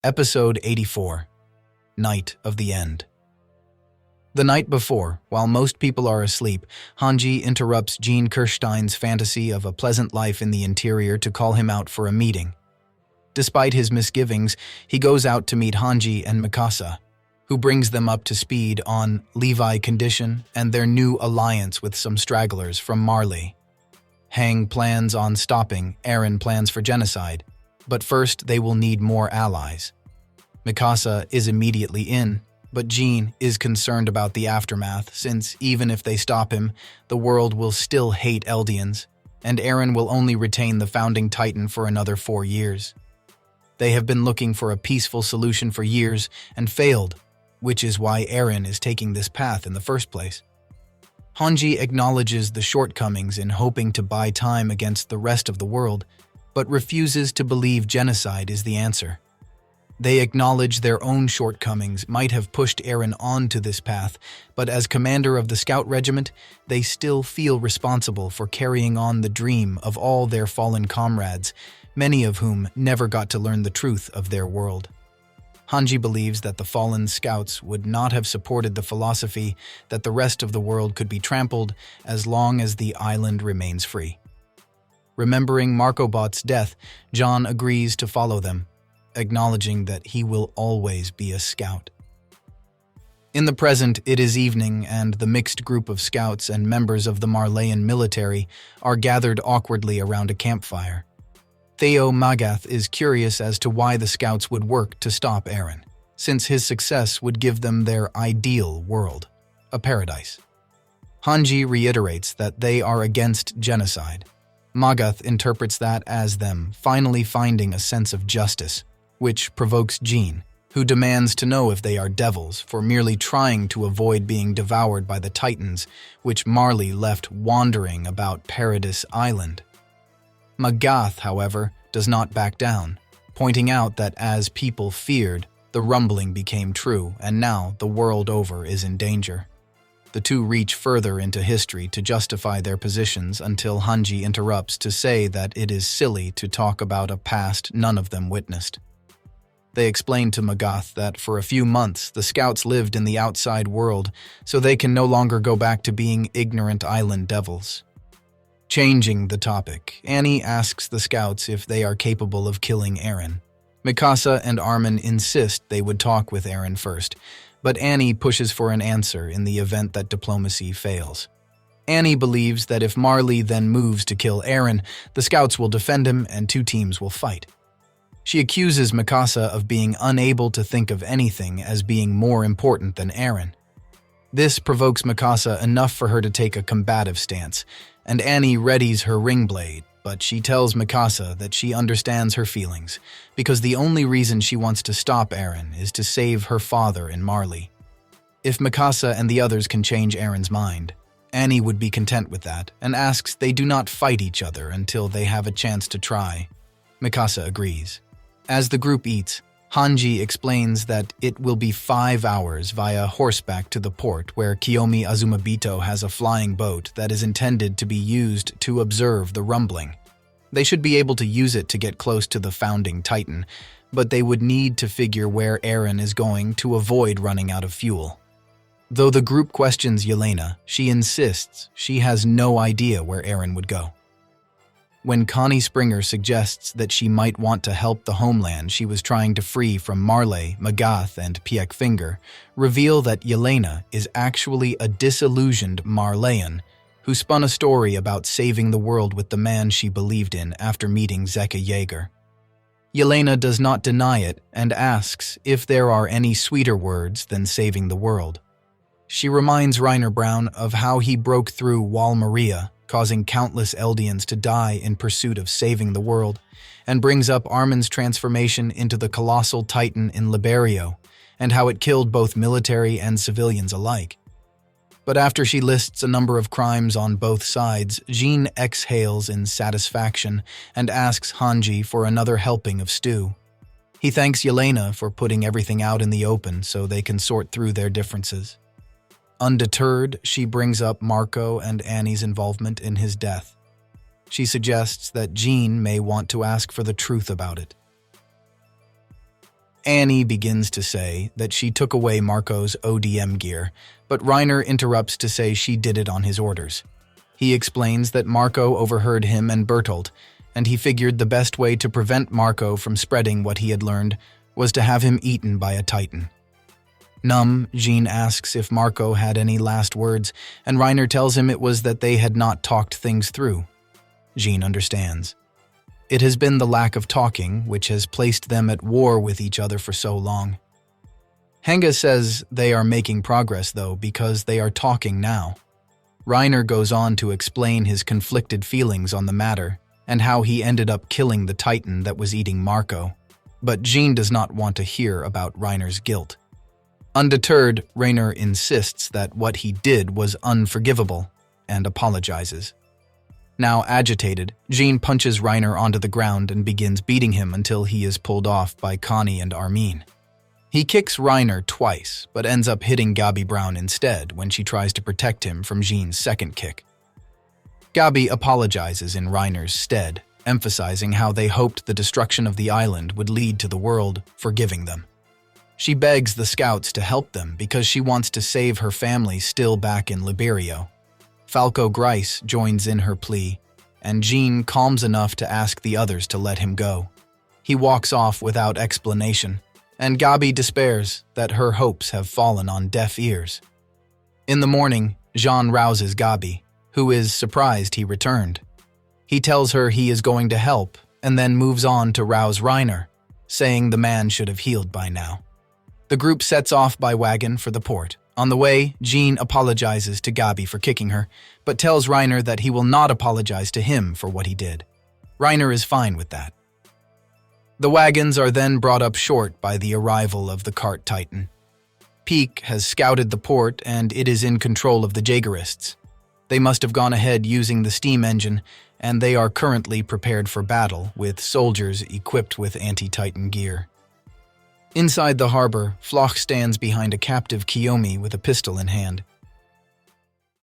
Episode 84, Night of the End. The night before, while most people are asleep, Hanji interrupts Jean Kirstein's fantasy of a pleasant life in the interior to call him out for a meeting. Despite his misgivings, he goes out to meet Hanji and Mikasa, who brings them up to speed on Levi condition and their new alliance with some stragglers from Marley. Hang plans on stopping, Eren plans for genocide, but first they will need more allies. Mikasa is immediately in, but Jean is concerned about the aftermath since even if they stop him, the world will still hate Eldians, and Eren will only retain the founding titan for another 4 years. They have been looking for a peaceful solution for years and failed, which is why Eren is taking this path in the first place. Hanji acknowledges the shortcomings in hoping to buy time against the rest of the world, but refuses to believe genocide is the answer. They acknowledge their own shortcomings might have pushed Eren onto this path, but as commander of the Scout Regiment, they still feel responsible for carrying on the dream of all their fallen comrades, many of whom never got to learn the truth of their world. Hanji believes that the fallen scouts would not have supported the philosophy that the rest of the world could be trampled as long as the island remains free. Remembering Marcobot's death, John agrees to follow them, acknowledging that he will always be a scout. In the present, it is evening, and the mixed group of scouts and members of the Marleyan military are gathered awkwardly around a campfire. Theo Magath is curious as to why the scouts would work to stop Eren, since his success would give them their ideal world, a paradise. Hanji reiterates that they are against genocide. Magath interprets that as them finally finding a sense of justice, which provokes Jean, who demands to know if they are devils for merely trying to avoid being devoured by the Titans, which Marley left wandering about Paradis Island. Magath, however, does not back down, pointing out that as people feared, the rumbling became true, and now the world over is in danger. The two reach further into history to justify their positions until Hanji interrupts to say that it is silly to talk about a past none of them witnessed. They explain to Magath that for a few months the scouts lived in the outside world, so they can no longer go back to being ignorant island devils. Changing the topic, Annie asks the scouts if they are capable of killing Eren. Mikasa and Armin insist they would talk with Eren first, but Annie pushes for an answer in the event that diplomacy fails. Annie believes that if Marley then moves to kill Eren, the scouts will defend him and two teams will fight. She accuses Mikasa of being unable to think of anything as being more important than Eren. This provokes Mikasa enough for her to take a combative stance, and Annie readies her ring blade, but she tells Mikasa that she understands her feelings, because the only reason she wants to stop Eren is to save her father and Marley. If Mikasa and the others can change Eren's mind, Annie would be content with that, and asks they do not fight each other until they have a chance to try. Mikasa agrees. As the group eats, Hanji explains that it will be 5 hours via horseback to the port where Kiyomi Azumabito has a flying boat that is intended to be used to observe the rumbling. They should be able to use it to get close to the founding titan, but they would need to figure where Eren is going to avoid running out of fuel. Though the group questions Yelena, she insists she has no idea where Eren would go. When Connie Springer suggests that she might want to help the homeland she was trying to free from Marley, Magath, and Piek Finger, reveal that Yelena is actually a disillusioned Marleyan who spun a story about saving the world with the man she believed in after meeting Zeka Yeager. Yelena does not deny it and asks if there are any sweeter words than saving the world. She reminds Reiner Braun of how he broke through Wall Maria, causing countless Eldians to die in pursuit of saving the world, and brings up Armin's transformation into the colossal titan in Liberio, and how it killed both military and civilians alike. But after she lists a number of crimes on both sides, Jean exhales in satisfaction and asks Hanji for another helping of stew. He thanks Yelena for putting everything out in the open so they can sort through their differences. Undeterred, she brings up Marco and Annie's involvement in his death. She suggests that Jean may want to ask for the truth about it. Annie begins to say that she took away Marco's ODM gear, but Reiner interrupts to say she did it on his orders. He explains that Marco overheard him and Bertolt, and he figured the best way to prevent Marco from spreading what he had learned was to have him eaten by a Titan. Numb, Jean asks if Marco had any last words, and Reiner tells him it was that they had not talked things through. Jean understands. It has been the lack of talking which has placed them at war with each other for so long. Henge says they are making progress, though, because they are talking now. Reiner goes on to explain his conflicted feelings on the matter and how he ended up killing the Titan that was eating Marco, but Jean does not want to hear about Reiner's guilt. Undeterred, Reiner insists that what he did was unforgivable and apologizes. Now agitated, Jean punches Reiner onto the ground and begins beating him until he is pulled off by Connie and Armin. He kicks Reiner twice, but ends up hitting Gabi Brown instead when she tries to protect him from Jean's second kick. Gabi apologizes in Reiner's stead, emphasizing how they hoped the destruction of the island would lead to the world forgiving them. She begs the scouts to help them because she wants to save her family still back in Liberio. Falco Grice joins in her plea, and Jean calms enough to ask the others to let him go. He walks off without explanation, and Gabi despairs that her hopes have fallen on deaf ears. In the morning, Jean rouses Gabi, who is surprised he returned. He tells her he is going to help, and then moves on to rouse Reiner, saying the man should have healed by now. The group sets off by wagon for the port. On the way, Jean apologizes to Gabi for kicking her, but tells Reiner that he will not apologize to him for what he did. Reiner is fine with that. The wagons are then brought up short by the arrival of the cart Titan. Peak has scouted the port and it is in control of the Jaegerists. They must have gone ahead using the steam engine, and they are currently prepared for battle with soldiers equipped with anti-Titan gear. Inside the harbor, Floch stands behind a captive Kiyomi with a pistol in hand.